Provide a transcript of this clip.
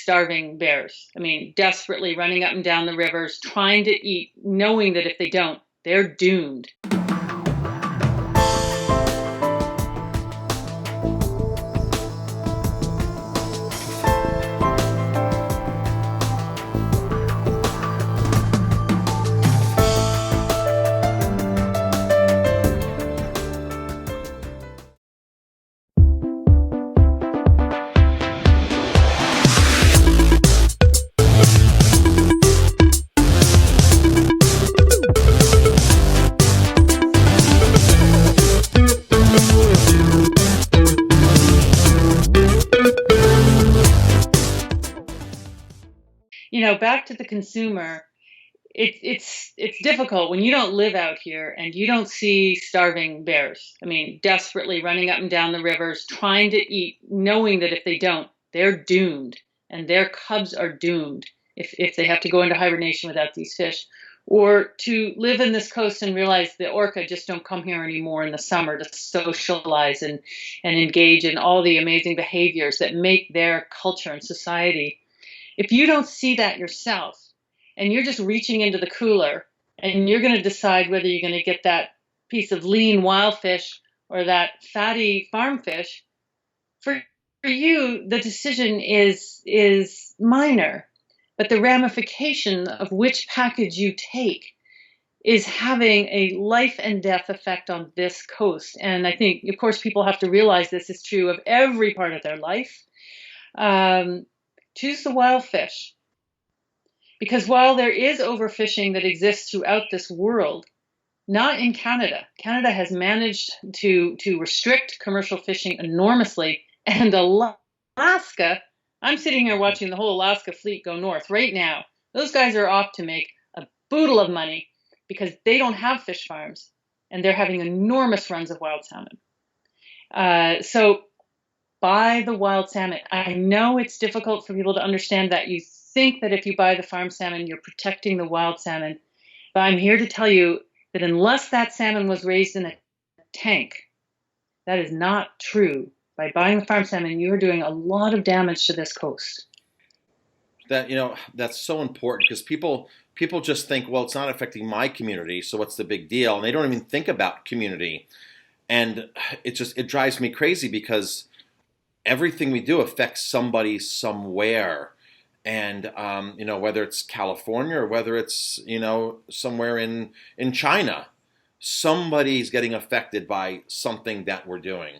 starving bears. I mean, desperately running up and down the rivers, trying to eat, knowing that if they don't, they're doomed. Back to the consumer, it's difficult when you don't live out here and you don't see starving bears. I mean, desperately running up and down the rivers, trying to eat, knowing that if they don't, they're doomed, and their cubs are doomed if they have to go into hibernation without these fish. Or to live in this coast and realize the orca just don't come here anymore in the summer to socialize and engage in all the amazing behaviors that make their culture and society. If you don't see that yourself, and you're just reaching into the cooler, and you're going to decide whether you're going to get that piece of lean wild fish or that fatty farm fish, for you, the decision is minor. But the ramification of which package you take is having a life and death effect on this coast. And I think, of course, people have to realize this is true of every part of their life. Choose the wild fish. Because while there is overfishing that exists throughout this world, not in Canada. Canada has managed to restrict commercial fishing enormously. And Alaska, I'm sitting here watching the whole Alaska fleet go north right now. Those guys are off to make a boodle of money because they don't have fish farms. And they're having enormous runs of wild salmon. So buy the wild salmon. I know it's difficult for people to understand that. You think that if you buy the farm salmon, you're protecting the wild salmon. But I'm here to tell you that unless that salmon was raised in a tank, that is not true. By buying the farm salmon, you're doing a lot of damage to this coast. That's so important because people just think, well, it's not affecting my community, so what's the big deal? And they don't even think about community. And it drives me crazy because everything we do affects somebody somewhere. And, whether it's California or whether it's, somewhere in China, somebody's getting affected by something that we're doing.